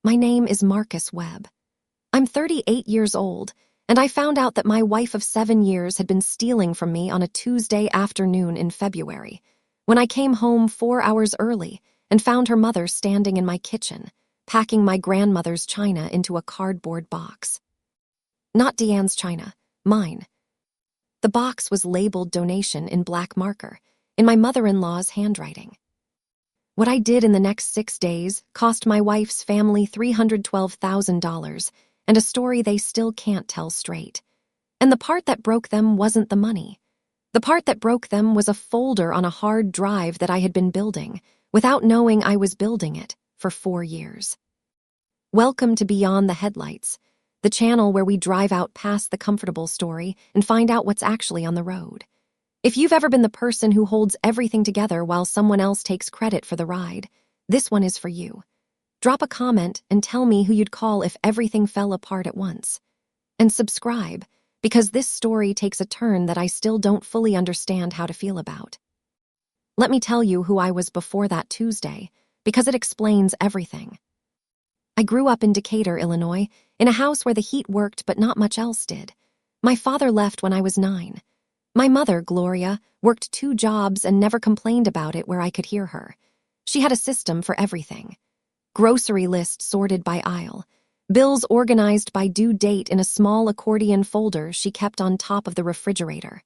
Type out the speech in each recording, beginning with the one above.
My name is Marcus Webb. I'm 38 years old, and I found out that my wife of 7 years had been stealing from me on a Tuesday afternoon in February, when I came home 4 hours early and found her mother standing in my kitchen, packing my grandmother's china into a cardboard box. Not Deanne's china, mine. The box was labeled donation in black marker, in my mother-in-law's handwriting. What I did in the next 6 days cost my wife's family $312,000, and a story they still can't tell straight. And the part that broke them wasn't the money. The part that broke them was a folder on a hard drive that I had been building, without knowing I was building it, for 4 years. Welcome to Beyond the Headlights, the channel where we drive out past the comfortable story and find out what's actually on the road. If you've ever been the person who holds everything together while someone else takes credit for the ride, this one is for you. Drop a comment and tell me who you'd call if everything fell apart at once. And subscribe, because this story takes a turn that I still don't fully understand how to feel about. Let me tell you who I was before that Tuesday, because it explains everything. I grew up in Decatur, Illinois, in a house where the heat worked but not much else did. My father left when I was 9. My mother, Gloria, worked 2 jobs and never complained about it where I could hear her. She had a system for everything. Grocery lists sorted by aisle, bills organized by due date in a small accordion folder she kept on top of the refrigerator.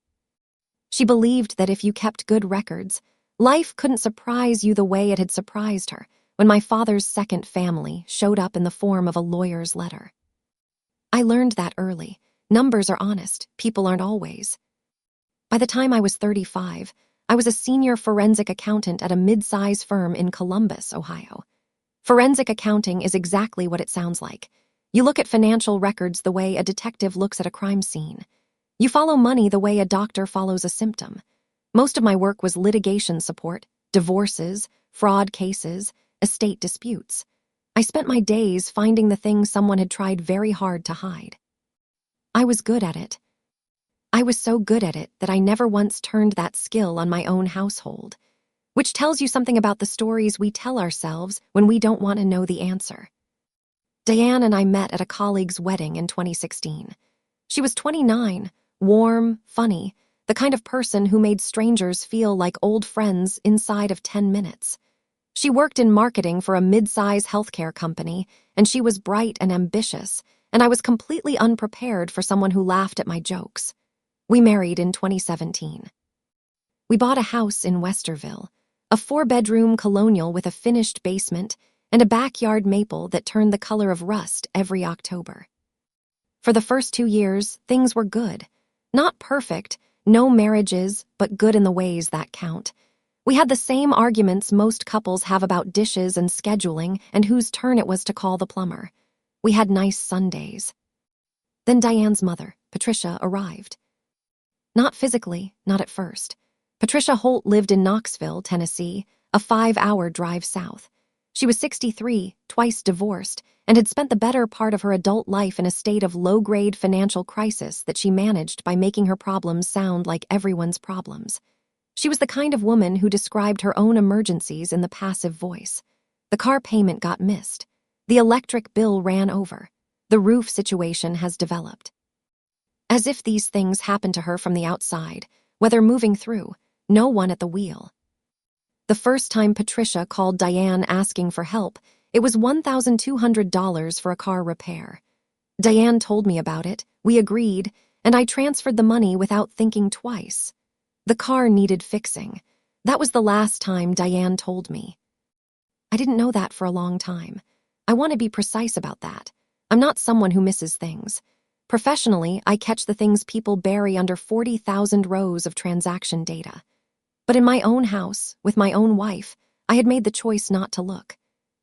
She believed that if you kept good records, life couldn't surprise you the way it had surprised her when my father's second family showed up in the form of a lawyer's letter. I learned that early. Numbers are honest, people aren't always. By the time I was 35, I was a senior forensic accountant at a mid-size firm in Columbus, Ohio. Forensic accounting is exactly what it sounds like. You look at financial records the way a detective looks at a crime scene. You follow money the way a doctor follows a symptom. Most of my work was litigation support, divorces, fraud cases, estate disputes. I spent my days finding the things someone had tried very hard to hide. I was good at it. I was so good at it that I never once turned that skill on my own household, which tells you something about the stories we tell ourselves when we don't want to know the answer. Diane and I met at a colleague's wedding in 2016. She was 29, warm, funny, the kind of person who made strangers feel like old friends inside of 10 minutes. She worked in marketing for a mid-size healthcare company, and she was bright and ambitious, and I was completely unprepared for someone who laughed at my jokes. We married in 2017. We bought a house in Westerville, a 4-bedroom colonial with a finished basement and a backyard maple that turned the color of rust every October. For the first 2 years, things were good. Not perfect, no marriages, but good in the ways that count. We had the same arguments most couples have about dishes and scheduling and whose turn it was to call the plumber. We had nice Sundays. Then Diane's mother, Patricia, arrived. Not physically, not at first. Patricia Holt lived in Knoxville, Tennessee, a 5-hour drive south. She was 63, twice divorced, and had spent the better part of her adult life in a state of low-grade financial crisis that she managed by making her problems sound like everyone's problems. She was the kind of woman who described her own emergencies in the passive voice. The car payment got missed. The electric bill ran over. The roof situation has developed. As if these things happened to her from the outside, whether moving through, no one at the wheel. The first time Patricia called Diane asking for help, it was $1,200 for a car repair. Diane told me about it, we agreed, and I transferred the money without thinking twice. The car needed fixing. That was the last time Diane told me. I didn't know that for a long time. I want to be precise about that. I'm not someone who misses things. Professionally, I catch the things people bury under 40,000 rows of transaction data. But in my own house, with my own wife, I had made the choice not to look.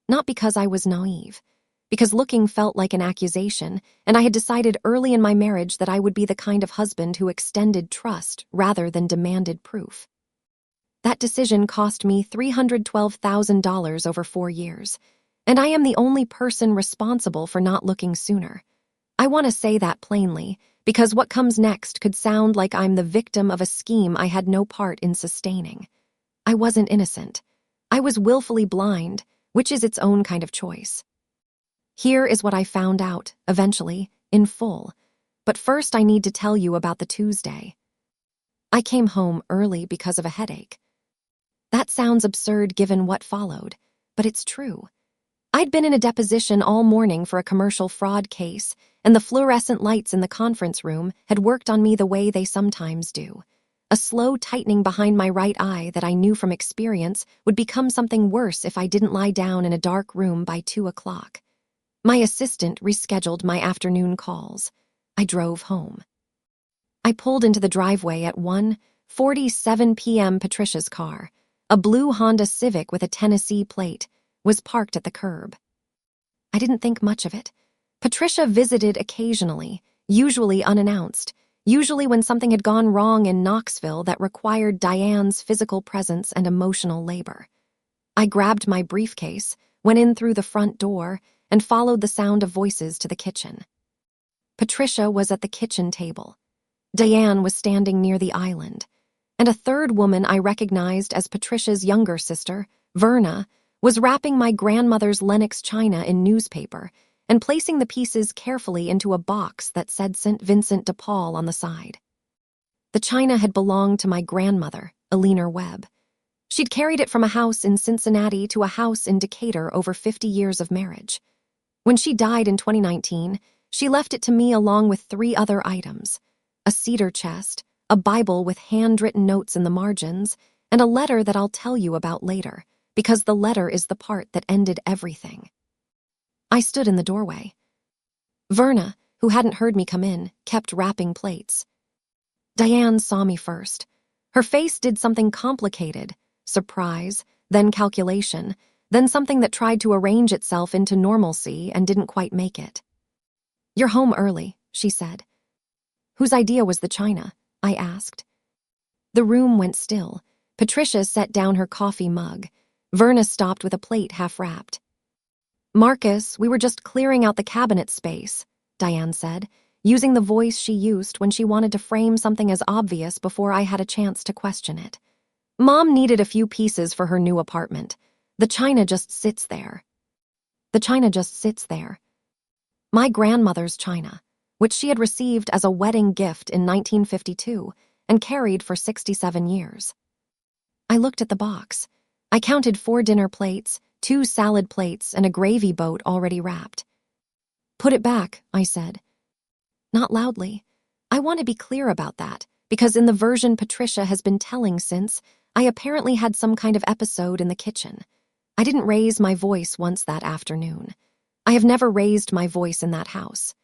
Not because I was naive, because looking felt like an accusation, and I had decided early in my marriage that I would be the kind of husband who extended trust rather than demanded proof. That decision cost me $312,000 over 4 years, and I am the only person responsible for not looking sooner. I want to say that plainly, because what comes next could sound like I'm the victim of a scheme I had no part in sustaining. I wasn't innocent. I was willfully blind, which is its own kind of choice. Here is what I found out, eventually, in full. But first I need to tell you about the Tuesday. I came home early because of a headache. That sounds absurd given what followed, but it's true. I'd been in a deposition all morning for a commercial fraud case, and the fluorescent lights in the conference room had worked on me the way they sometimes do. A slow tightening behind my right eye that I knew from experience would become something worse if I didn't lie down in a dark room by 2 o'clock. My assistant rescheduled my afternoon calls. I drove home. I pulled into the driveway at 1:47 p.m. Patricia's car, a blue Honda Civic with a Tennessee plate, was parked at the curb. I didn't think much of it. Patricia visited occasionally, usually unannounced, usually when something had gone wrong in Knoxville that required Diane's physical presence and emotional labor. I grabbed my briefcase, went in through the front door, and followed the sound of voices to the kitchen. Patricia was at the kitchen table. Diane was standing near the island, and a third woman I recognized as Patricia's younger sister, Verna, was wrapping my grandmother's Lenox china in newspaper and placing the pieces carefully into a box that said St. Vincent de Paul on the side. The china had belonged to my grandmother, Eleanor Webb. She'd carried it from a house in Cincinnati to a house in Decatur over 50 years of marriage. When she died in 2019, she left it to me along with 3 other items: a cedar chest, a Bible with handwritten notes in the margins, and a letter that I'll tell you about later, because the letter is the part that ended everything. I stood in the doorway. Verna, who hadn't heard me come in, kept wrapping plates. Diane saw me first. Her face did something complicated: surprise, then calculation, then something that tried to arrange itself into normalcy and didn't quite make it. "You're home early," she said. "Whose idea was the china?" I asked. The room went still. Patricia set down her coffee mug. Verna stopped with a plate half-wrapped. "Marcus, we were just clearing out the cabinet space," Diane said, using the voice she used when she wanted to frame something as obvious before I had a chance to question it. "Mom needed a few pieces for her new apartment. The china just sits there." The china just sits there. My grandmother's china, which she had received as a wedding gift in 1952 and carried for 67 years. I looked at the box. I counted 4 dinner plates, 2 salad plates, and a gravy boat already wrapped. "Put it back," I said. Not loudly. I want to be clear about that, because in the version Patricia has been telling since, I apparently had some kind of episode in the kitchen. I didn't raise my voice once that afternoon. I have never raised my voice in that house.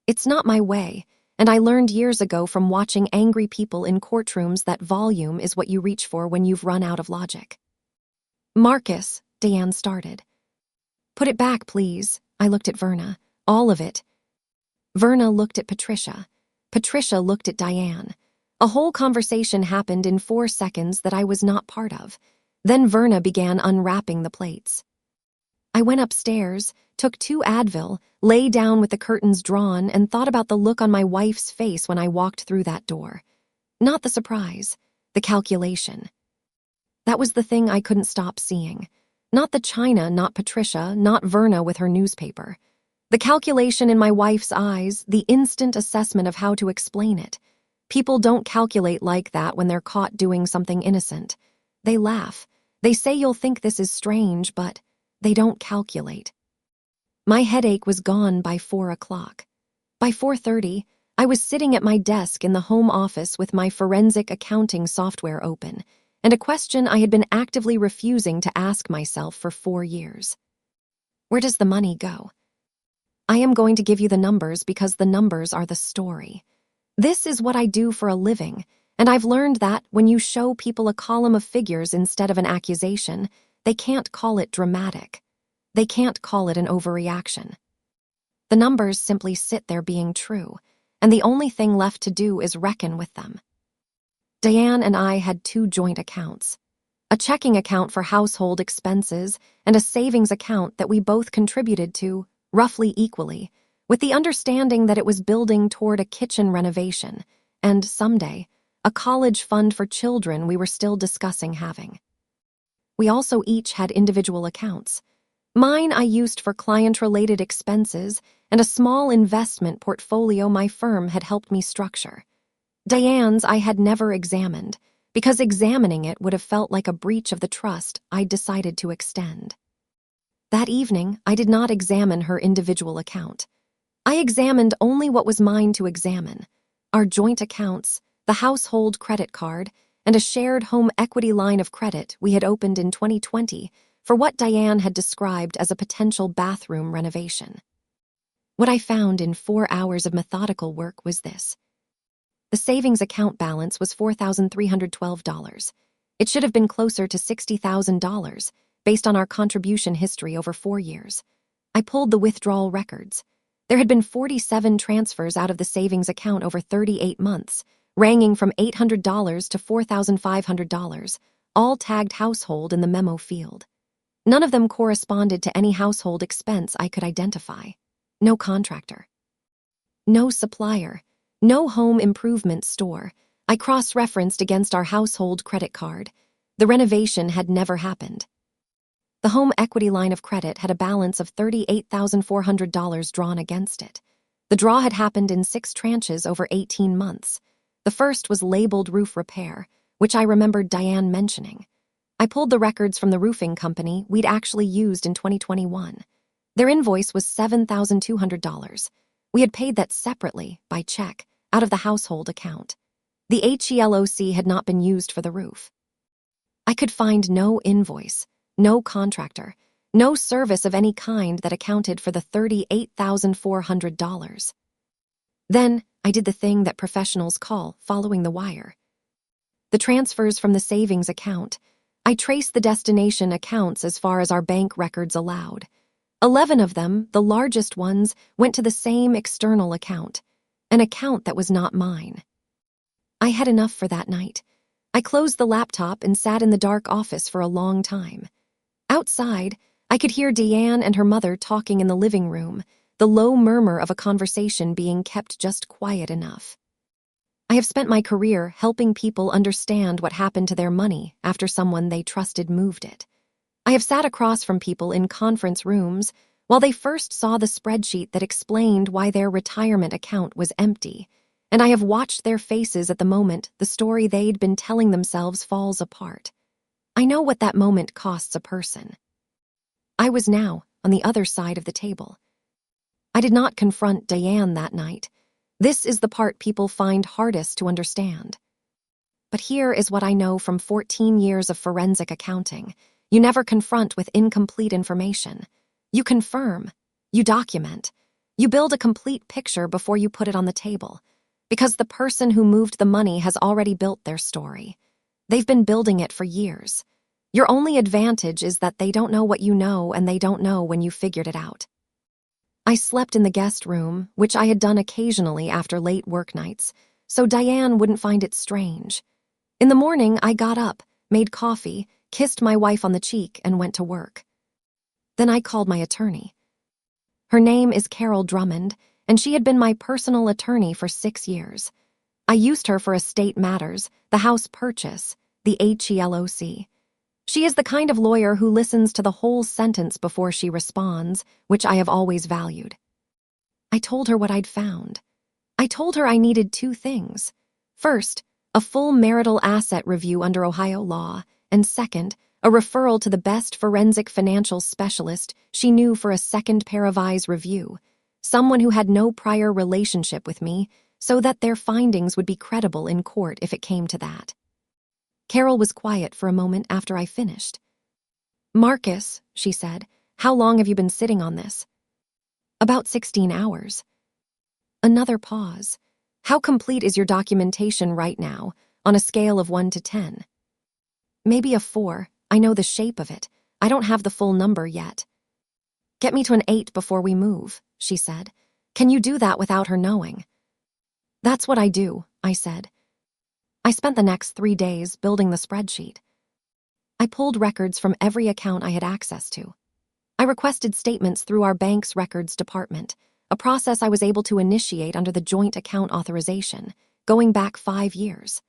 It's not my way, and I learned years ago from watching angry people in courtrooms that volume is what you reach for when you've run out of logic. "Marcus," Diane started. "Put it back, please." I looked at Verna. "All of it." Verna looked at Patricia. Patricia looked at Diane. A whole conversation happened in 4 seconds that I was not part of. Then Verna began unwrapping the plates. I went upstairs, took 2 Advil, lay down with the curtains drawn, and thought about the look on my wife's face when I walked through that door. Not the surprise, the calculation. That was the thing I couldn't stop seeing. Not the china, not Patricia, not Verna with her newspaper. The calculation in my wife's eyes, the instant assessment of how to explain it. People don't calculate like that when they're caught doing something innocent. They laugh. They say you'll think this is strange, but they don't calculate. My headache was gone by 4 o'clock. By 4:30, I was sitting at my desk in the home office with my forensic accounting software open, and a question I had been actively refusing to ask myself for 4 years. Where does the money go? I am going to give you the numbers because the numbers are the story. This is what I do for a living, and I've learned that when you show people a column of figures instead of an accusation, they can't call it dramatic. They can't call it an overreaction. The numbers simply sit there being true, and the only thing left to do is reckon with them. Diane and I had 2 joint accounts, a checking account for household expenses and a savings account that we both contributed to, roughly equally, with the understanding that it was building toward a kitchen renovation and, someday, a college fund for children we were still discussing having. We also each had individual accounts. Mine I used for client-related expenses and a small investment portfolio my firm had helped me structure. Diane's I had never examined, because examining it would have felt like a breach of the trust I'd decided to extend. That evening, I did not examine her individual account. I examined only what was mine to examine: our joint accounts, the household credit card, and a shared home equity line of credit we had opened in 2020 for what Diane had described as a potential bathroom renovation. What I found in 4 hours of methodical work was this. The savings account balance was $4,312. It should have been closer to $60,000 based on our contribution history over 4 years. I pulled the withdrawal records. There had been 47 transfers out of the savings account over 38 months, ranging from $800 to $4,500, all tagged household in the memo field. None of them corresponded to any household expense I could identify. No contractor. No supplier. No home improvement store. I cross-referenced against our household credit card. The renovation had never happened. The home equity line of credit had a balance of $38,400 drawn against it. The draw had happened in 6 tranches over 18 months. The first was labeled roof repair, which I remembered Diane mentioning. I pulled the records from the roofing company we'd actually used in 2021. Their invoice was $7,200. We had paid that separately, by check, out of the household account. The HELOC had not been used for the roof. I could find no invoice, no contractor, no service of any kind that accounted for the $38,400. Then, I did the thing that professionals call following the wire. The transfers from the savings account, I traced the destination accounts as far as our bank records allowed. 11 of them, the largest ones, went to the same external account, an account that was not mine. I had enough for that night. I closed the laptop and sat in the dark office for a long time. Outside, I could hear Deanne and her mother talking in the living room, the low murmur of a conversation being kept just quiet enough. I have spent my career helping people understand what happened to their money after someone they trusted moved it. I have sat across from people in conference rooms while they first saw the spreadsheet that explained why their retirement account was empty, and I have watched their faces at the moment the story they'd been telling themselves falls apart. I know what that moment costs a person. I was now on the other side of the table. I did not confront Diane that night. This is the part people find hardest to understand. But here is what I know from 14 years of forensic accounting. You never confront with incomplete information. You confirm. You document. You build a complete picture before you put it on the table, because the person who moved the money has already built their story. They've been building it for years. Your only advantage is that they don't know what you know and they don't know when you figured it out. I slept in the guest room, which I had done occasionally after late work nights, so Diane wouldn't find it strange. In the morning, I got up, made coffee, kissed my wife on the cheek, and went to work. Then I called my attorney. Her name is Carol Drummond, and she had been my personal attorney for 6 years. I used her for estate matters, the house purchase, the HELOC. She is the kind of lawyer who listens to the whole sentence before she responds, which I have always valued. I told her what I'd found. I told her I needed 2 things. First, a full marital asset review under Ohio law, and second, a referral to the best forensic financial specialist she knew for a second pair of eyes review, someone who had no prior relationship with me, so that their findings would be credible in court if it came to that. Carol was quiet for a moment after I finished. "Marcus," she said, "how long have you been sitting on this?" "About 16 hours. Another pause. "How complete is your documentation right now, on a scale of 1 to 10? "Maybe a 4. I know the shape of it. I don't have the full number yet." "Get me to an 8 before we move," she said. "Can you do that without her knowing?" "That's what I do," I said. I spent the next 3 days building the spreadsheet. I pulled records from every account I had access to. I requested statements through our bank's records department, a process I was able to initiate under the joint account authorization, going back 5 years.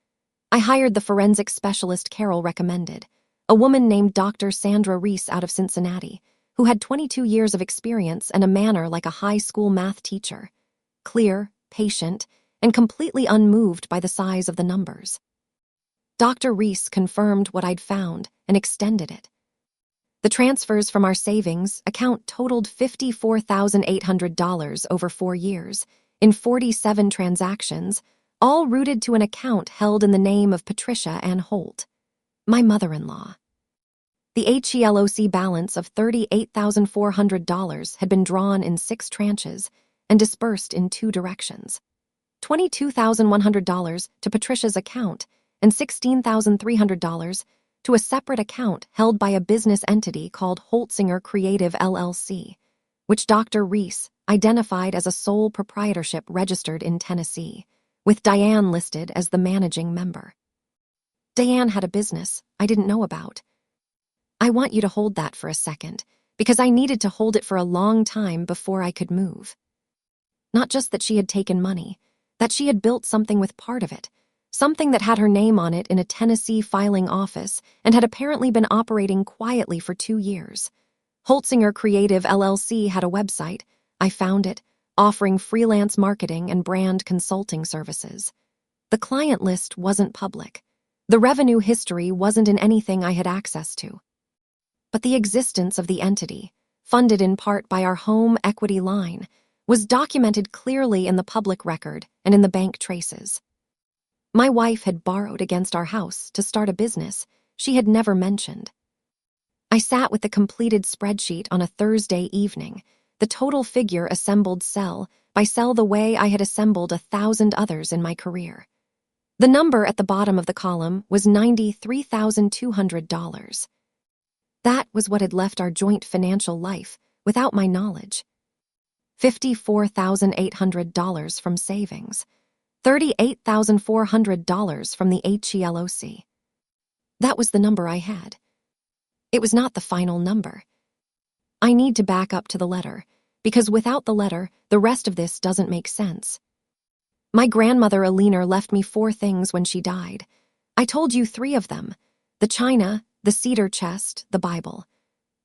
I hired the forensic specialist Carol recommended, a woman named Dr. Sandra Reese out of Cincinnati, who had 22 years of experience and a manner like a high school math teacher. Clear, patient, and completely unmoved by the size of the numbers. Dr. Reese confirmed what I'd found and extended it. The transfers from our savings account totaled $54,800 over 4 years, in 47 transactions, all routed to an account held in the name of Patricia Ann Holt, my mother-in-law. The HELOC balance of $38,400 had been drawn in 6 tranches and dispersed in 2 directions. $22,100 to Patricia's account and $16,300 to a separate account held by a business entity called Holtzinger Creative LLC, which Dr. Reese identified as a sole proprietorship registered in Tennessee, with Diane listed as the managing member. Diane had a business I didn't know about. I want you to hold that for a second, because I needed to hold it for a long time before I could move. Not just that she had taken money, that she had built something with part of it, something that had her name on it in a Tennessee filing office and had apparently been operating quietly for 2 years. Holtzinger Creative LLC had a website, I found it, offering freelance marketing and brand consulting services. The client list wasn't public. The revenue history wasn't in anything I had access to. But the existence of the entity, funded in part by our home equity line, was documented clearly in the public record and in the bank traces. My wife had borrowed against our house to start a business she had never mentioned. I sat with the completed spreadsheet on a Thursday evening, the total figure assembled cell by cell the way I had assembled 1,000 others in my career. The number at the bottom of the column was $93,200. That was what had left our joint financial life without my knowledge. $54,800 from savings. $38,400 from the HELOC. That was the number I had. It was not the final number. I need to back up to the letter, because without the letter, the rest of this doesn't make sense. My grandmother Alina left me 4 things when she died. I told you 3 of them: the china, the cedar chest, the Bible.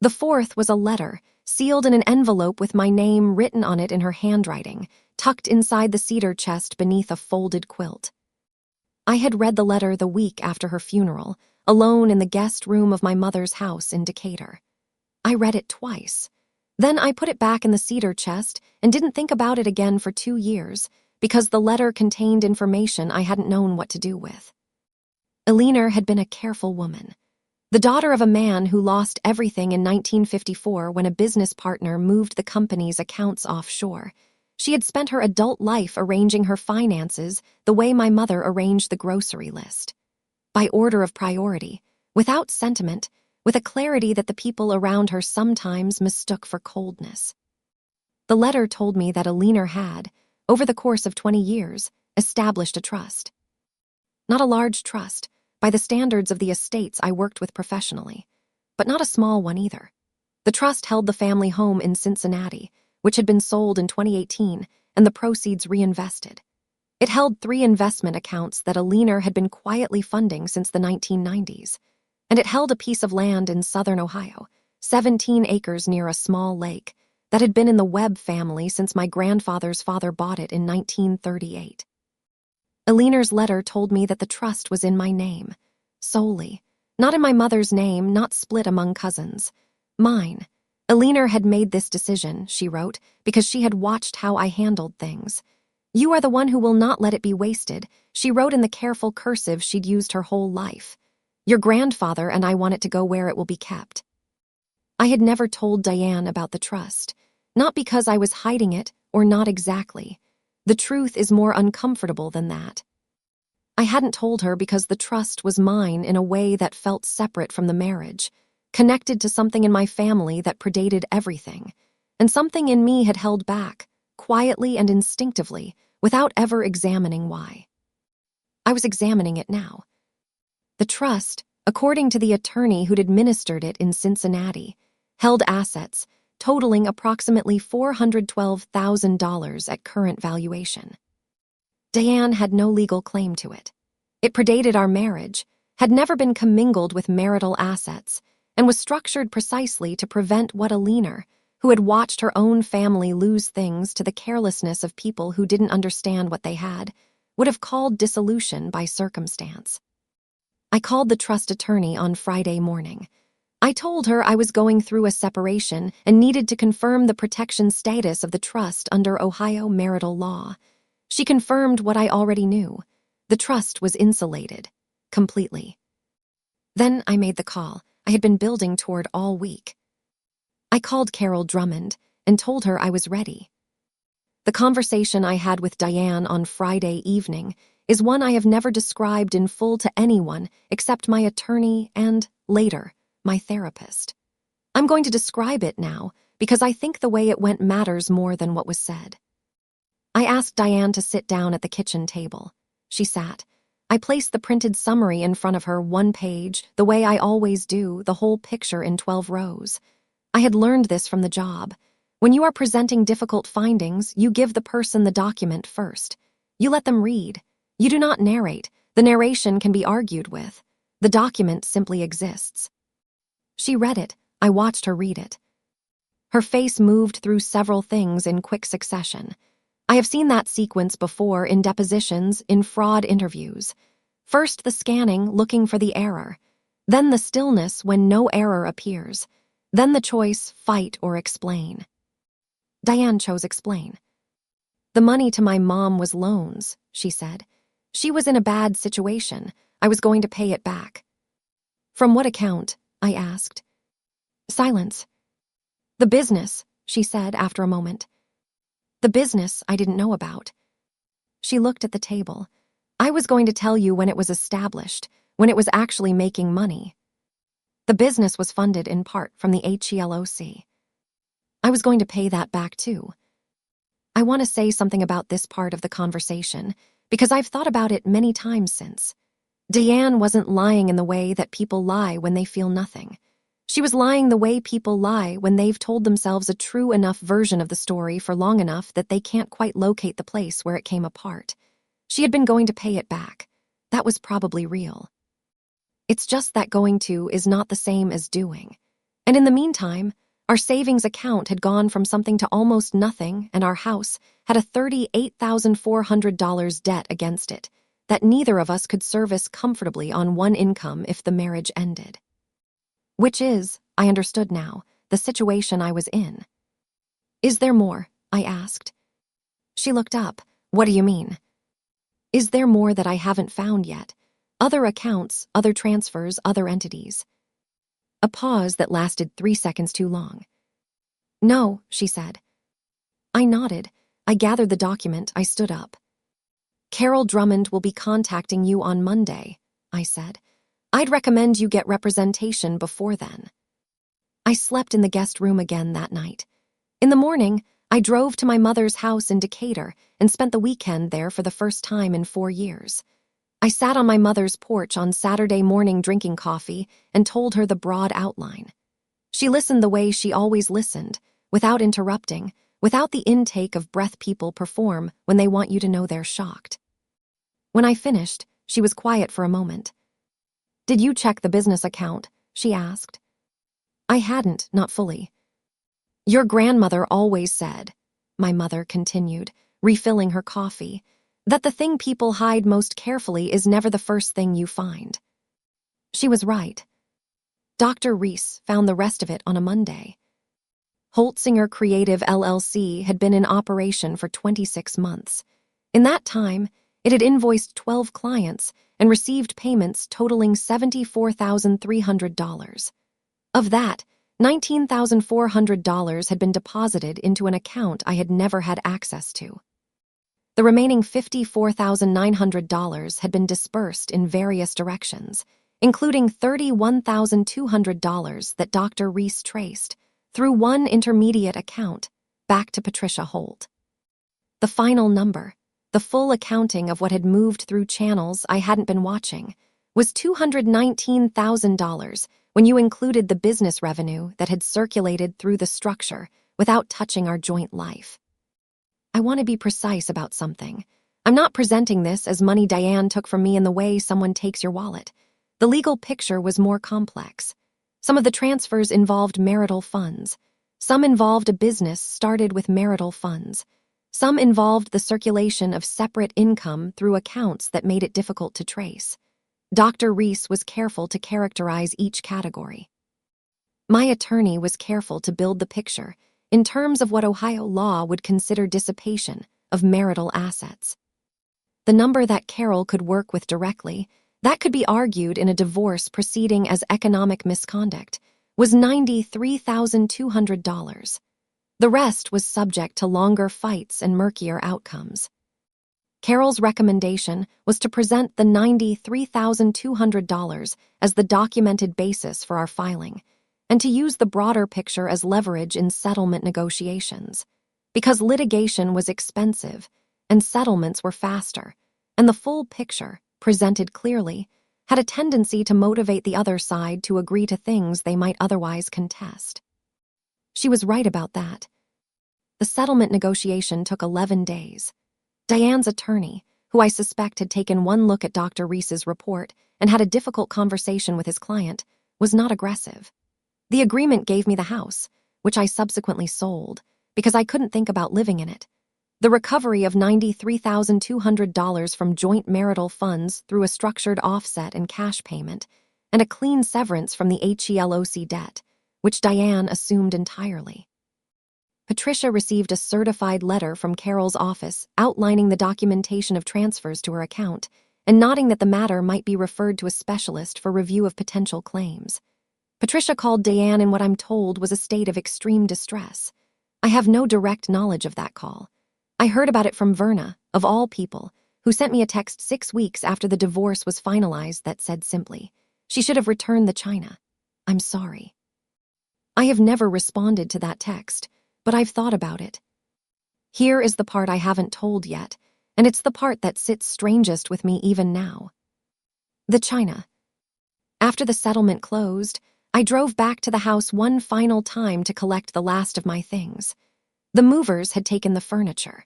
The 4th was a letter, sealed in an envelope with my name written on it in her handwriting, tucked inside the cedar chest beneath a folded quilt. I had read the letter the week after her funeral, alone in the guest room of my mother's house in Decatur. I read it twice. Then I put it back in the cedar chest and didn't think about it again for 2 years, because the letter contained information I hadn't known what to do with. Alina had been a careful woman. The daughter of a man who lost everything in 1954 when a business partner moved the company's accounts offshore. She had spent her adult life arranging her finances the way my mother arranged the grocery list. By order of priority, without sentiment, with a clarity that the people around her sometimes mistook for coldness. The letter told me that Alina had, over the course of 20 years, established a trust. Not a large trust, by the standards of the estates I worked with professionally, but not a small one either. The trust held the family home in Cincinnati, which had been sold in 2018, and the proceeds reinvested. It held 3 investment accounts that Alina had been quietly funding since the 1990s, and it held a piece of land in southern Ohio, 17 acres near a small lake, that had been in the Webb family since my grandfather's father bought it in 1938. Alina's letter told me that the trust was in my name, solely, not in my mother's name, not split among cousins. Mine. Alina had made this decision, she wrote, because she had watched how I handled things. You are the one who will not let it be wasted, she wrote in the careful cursive she'd used her whole life. Your grandfather and I want it to go where it will be kept. I had never told Diane about the trust, not because I was hiding it, or not exactly. The truth is more uncomfortable than that. I hadn't told her because the trust was mine in a way that felt separate from the marriage, connected to something in my family that predated everything, and something in me had held back, quietly and instinctively, without ever examining why. I was examining it now. The trust, according to the attorney who'd administered it in Cincinnati, held assets totaling approximately $412,000 at current valuation. Diane had no legal claim to it. It predated our marriage, had never been commingled with marital assets, and was structured precisely to prevent what a leaner, who had watched her own family lose things to the carelessness of people who didn't understand what they had, would have called dissolution by circumstance. I called the trust attorney on Friday morning. I told her I was going through a separation and needed to confirm the protection status of the trust under Ohio marital law. She confirmed what I already knew. The trust was insulated, completely. Then I made the call I had been building toward all week. I called Carol Drummond and told her I was ready. The conversation I had with Diane on Friday evening is one I have never described in full to anyone except my attorney and, later, my therapist. I'm going to describe it now because I think the way it went matters more than what was said. I asked Diane to sit down at the kitchen table. She sat. I placed the printed summary in front of her, one page, the way I always do, the whole picture in 12 rows. I had learned this from the job. When you are presenting difficult findings, you give the person the document first. You let them read. You do not narrate. The narration can be argued with. The document simply exists. She read it. I watched her read it. Her face moved through several things in quick succession. I have seen that sequence before in depositions, in fraud interviews. First the scanning, looking for the error. Then the stillness when no error appears. Then the choice, fight or explain. Diane chose explain. The money to my mom was loans, she said. She was in a bad situation. I was going to pay it back. From what account? I asked. Silence. The business, she said after a moment. The business I didn't know about. She looked at the table. I was going to tell you when it was established, when it was actually making money. The business was funded in part from the HELOC. I was going to pay that back too. I want to say something about this part of the conversation because I've thought about it many times since. Diane wasn't lying in the way that people lie when they feel nothing. She was lying the way people lie when they've told themselves a true enough version of the story for long enough that they can't quite locate the place where it came apart. She had been going to pay it back. That was probably real. It's just that going to is not the same as doing. And in the meantime, our savings account had gone from something to almost nothing, and our house had a $38,400 debt against it that neither of us could service comfortably on one income if the marriage ended. Which is, I understood now, the situation I was in. Is there more? I asked. She looked up. What do you mean? Is there more that I haven't found yet? Other accounts, other transfers, other entities. A pause that lasted 3 seconds too long. No, she said. I nodded. I gathered the document. I stood up. Carol Drummond will be contacting you on Monday, I said. I'd recommend you get representation before then. I slept in the guest room again that night. In the morning, I drove to my mother's house in Decatur and spent the weekend there for the first time in 4 years. I sat on my mother's porch on Saturday morning drinking coffee and told her the broad outline. She listened the way she always listened, without interrupting, without the intake of breath people perform when they want you to know they're shocked. When I finished, she was quiet for a moment. Did you check the business account? She asked. I hadn't, not fully. Your grandmother always said, my mother continued, refilling her coffee, that the thing people hide most carefully is never the first thing you find. She was right. Dr. Reese found the rest of it on a Monday. Holtzinger Creative LLC had been in operation for 26 months. In that time, it had invoiced 12 clients and received payments totaling $74,300. Of that, $19,400 had been deposited into an account I had never had access to. The remaining $54,900 had been dispersed in various directions, including $31,200 that Dr. Reese traced, through one intermediate account, back to Patricia Holt. The final number, the full accounting of what had moved through channels I hadn't been watching, was $219,000 when you included the business revenue that had circulated through the structure without touching our joint life. I want to be precise about something. I'm not presenting this as money Diane took from me in the way someone takes your wallet. The legal picture was more complex. Some of the transfers involved marital funds. Some involved a business started with marital funds. Some involved the circulation of separate income through accounts that made it difficult to trace. Dr. Reese was careful to characterize each category. My attorney was careful to build the picture in terms of what Ohio law would consider dissipation of marital assets. The number that Carol could work with directly, that could be argued in a divorce proceeding as economic misconduct, was $93,200. The rest was subject to longer fights and murkier outcomes. Carol's recommendation was to present the $93,200 as the documented basis for our filing, and to use the broader picture as leverage in settlement negotiations. Because litigation was expensive, and settlements were faster, and the full picture, presented clearly, had a tendency to motivate the other side to agree to things they might otherwise contest. She was right about that. The settlement negotiation took 11 days. Diane's attorney, who I suspect had taken one look at Dr. Reese's report and had a difficult conversation with his client, was not aggressive. The agreement gave me the house, which I subsequently sold, because I couldn't think about living in it. The recovery of $93,200 from joint marital funds through a structured offset and cash payment, and a clean severance from the HELOC debt, which Diane assumed entirely. Patricia received a certified letter from Carol's office outlining the documentation of transfers to her account and noting that the matter might be referred to a specialist for review of potential claims. Patricia called Diane in what I'm told was a state of extreme distress. I have no direct knowledge of that call. I heard about it from Verna, of all people, who sent me a text 6 weeks after the divorce was finalized that said simply, "She should have returned the china. I'm sorry." I have never responded to that text, but I've thought about it. Here is the part I haven't told yet, and it's the part that sits strangest with me even now. The china. After the settlement closed, I drove back to the house one final time to collect the last of my things. The movers had taken the furniture.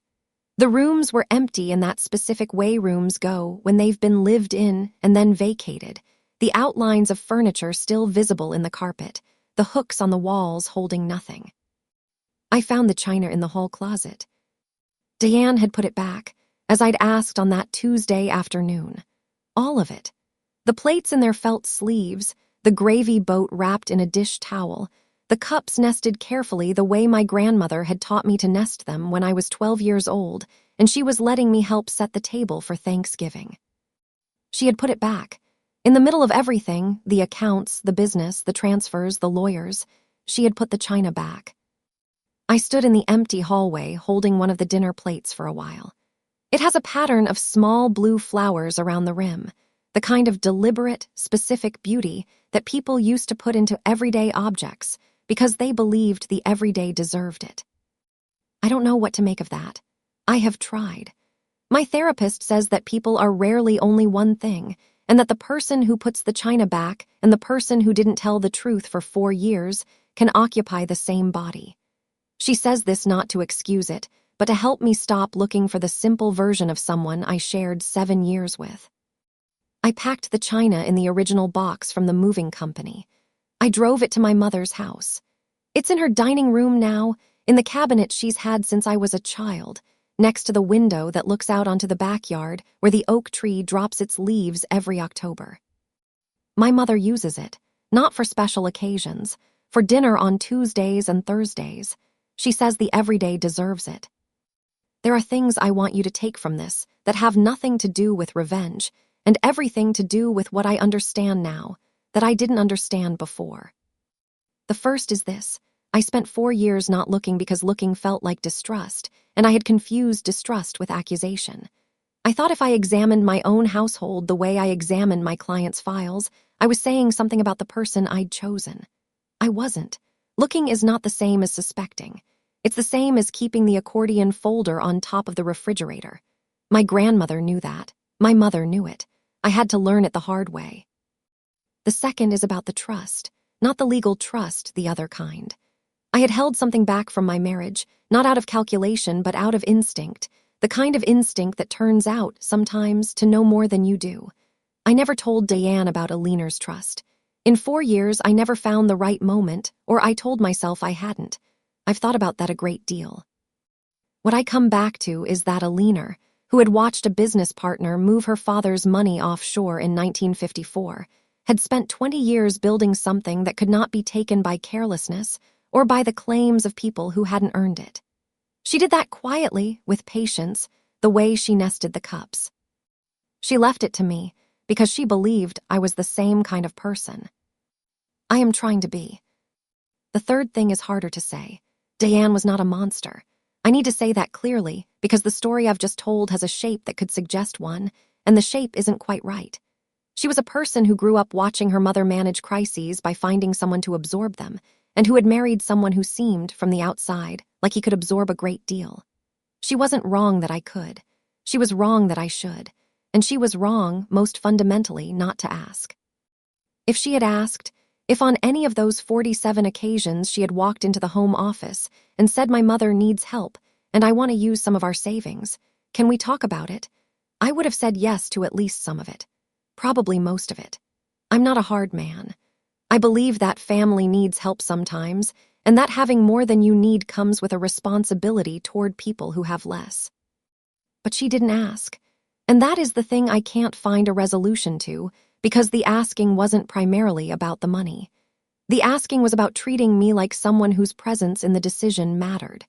The rooms were empty in that specific way rooms go when they've been lived in and then vacated, the outlines of furniture still visible in the carpet, the hooks on the walls holding nothing. I found the china in the hall closet. Diane had put it back, as I'd asked on that Tuesday afternoon. All of it. The plates in their felt sleeves, the gravy boat wrapped in a dish towel, the cups nested carefully the way my grandmother had taught me to nest them when I was 12 years old, and she was letting me help set the table for Thanksgiving. She had put it back. In the middle of everything, the accounts, the business, the transfers, the lawyers, she had put the china back. I stood in the empty hallway holding one of the dinner plates for a while. It has a pattern of small blue flowers around the rim, the kind of deliberate, specific beauty that people used to put into everyday objects because they believed the everyday deserved it. I don't know what to make of that. I have tried. My therapist says that people are rarely only one thing, and that the person who puts the china back and the person who didn't tell the truth for 4 years can occupy the same body. She says this not to excuse it, but to help me stop looking for the simple version of someone I shared 7 years with. I packed the china in the original box from the moving company. I drove it to my mother's house. It's in her dining room now, in the cabinet she's had since I was a child, next to the window that looks out onto the backyard where the oak tree drops its leaves every October. My mother uses it, not for special occasions, for dinner on Tuesdays and Thursdays. She says the everyday deserves it. There are things I want you to take from this that have nothing to do with revenge and everything to do with what I understand now that I didn't understand before. The first is this. I spent 4 years not looking because looking felt like distrust, and I had confused distrust with accusation. I thought if I examined my own household the way I examined my clients' files, I was saying something about the person I'd chosen. I wasn't. Looking is not the same as suspecting. It's the same as keeping the accordion folder on top of the refrigerator. My grandmother knew that. My mother knew it. I had to learn it the hard way. The second is about the trust, not the legal trust, the other kind. I had held something back from my marriage, not out of calculation but out of instinct, the kind of instinct that turns out, sometimes, to know more than you do. I never told Diane about Aliner's trust. In 4 years, I never found the right moment, or I told myself I hadn't. I've thought about that a great deal. What I come back to is that a leaner, who had watched a business partner move her father's money offshore in 1954, had spent 20 years building something that could not be taken by carelessness or by the claims of people who hadn't earned it. She did that quietly, with patience, the way she nested the cups. She left it to me because she believed I was the same kind of person. I am trying to be. The third thing is harder to say. Diane was not a monster. I need to say that clearly because the story I've just told has a shape that could suggest one, and the shape isn't quite right. She was a person who grew up watching her mother manage crises by finding someone to absorb them, and who had married someone who seemed, from the outside, like he could absorb a great deal. She wasn't wrong that I could. She was wrong that I should. And she was wrong, most fundamentally, not to ask. If she had asked, if on any of those 47 occasions she had walked into the home office and said my mother needs help and I want to use some of our savings, can we talk about it? I would have said yes to at least some of it. Probably most of it. I'm not a hard man. I believe that family needs help sometimes, and that having more than you need comes with a responsibility toward people who have less. But she didn't ask. And that is the thing I can't find a resolution to, because the asking wasn't primarily about the money. The asking was about treating me like someone whose presence in the decision mattered.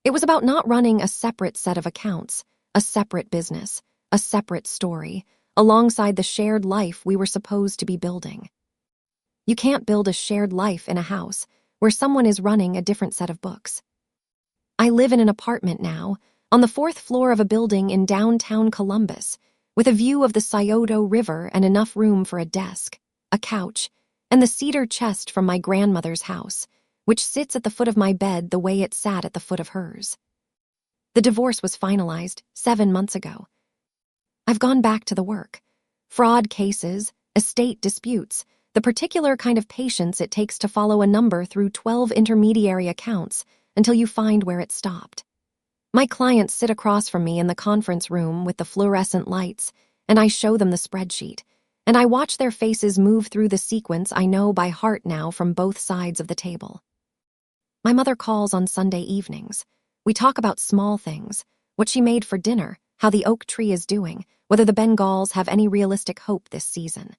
It was about not running a separate set of accounts, a separate business, a separate story, alongside the shared life we were supposed to be building. You can't build a shared life in a house where someone is running a different set of books. I live in an apartment now, on the 4th floor of a building in downtown Columbus, with a view of the Scioto River and enough room for a desk, a couch, and the cedar chest from my grandmother's house, which sits at the foot of my bed the way it sat at the foot of hers. The divorce was finalized 7 months ago. I've gone back to the work. Fraud cases, estate disputes, the particular kind of patience it takes to follow a number through 12 intermediary accounts until you find where it stopped. My clients sit across from me in the conference room with the fluorescent lights, and I show them the spreadsheet, and I watch their faces move through the sequence I know by heart now from both sides of the table. My mother calls on Sunday evenings. We talk about small things, what she made for dinner, how the oak tree is doing, whether the Bengals have any realistic hope this season.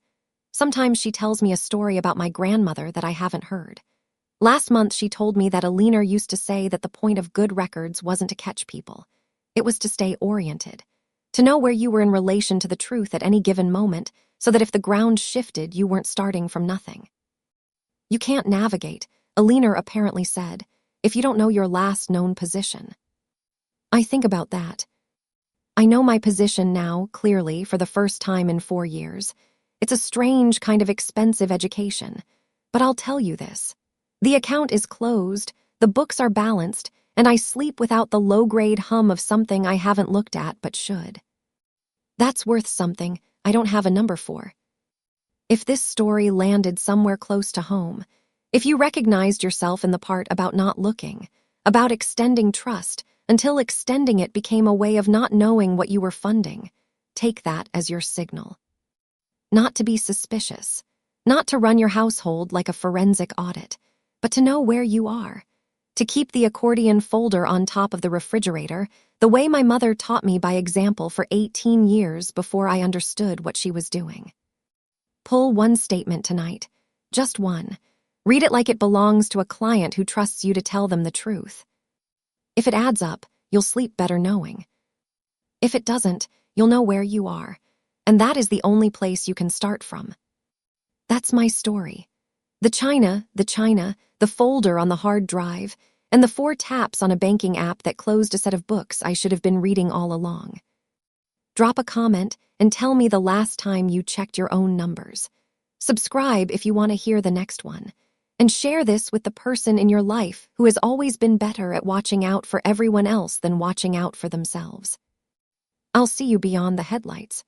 Sometimes she tells me a story about my grandmother that I haven't heard. Last month she told me that a leaner used to say that the point of good records wasn't to catch people. It was to stay oriented, to know where you were in relation to the truth at any given moment, so that if the ground shifted, you weren't starting from nothing. You can't navigate, a leaner apparently said, if you don't know your last known position. I think about that. I know my position now, clearly, for the first time in 4 years. It's a strange kind of expensive education. But I'll tell you this. The account is closed, the books are balanced, and I sleep without the low-grade hum of something I haven't looked at but should. That's worth something I don't have a number for. If this story landed somewhere close to home, if you recognized yourself in the part about not looking, about extending trust, until extending it became a way of not knowing what you were funding, take that as your signal. Not to be suspicious, not to run your household like a forensic audit, but to know where you are, to keep the accordion folder on top of the refrigerator, the way my mother taught me by example for 18 years before I understood what she was doing. Pull one statement tonight, just one. Read it like it belongs to a client who trusts you to tell them the truth. If it adds up, you'll sleep better knowing. If it doesn't, you'll know where you are, and that is the only place you can start from. That's my story. The china, the folder on the hard drive, and the 4 taps on a banking app that closed a set of books I should have been reading all along. Drop a comment and tell me the last time you checked your own numbers. Subscribe if you want to hear the next one. And share this with the person in your life who has always been better at watching out for everyone else than watching out for themselves. I'll see you beyond the headlights.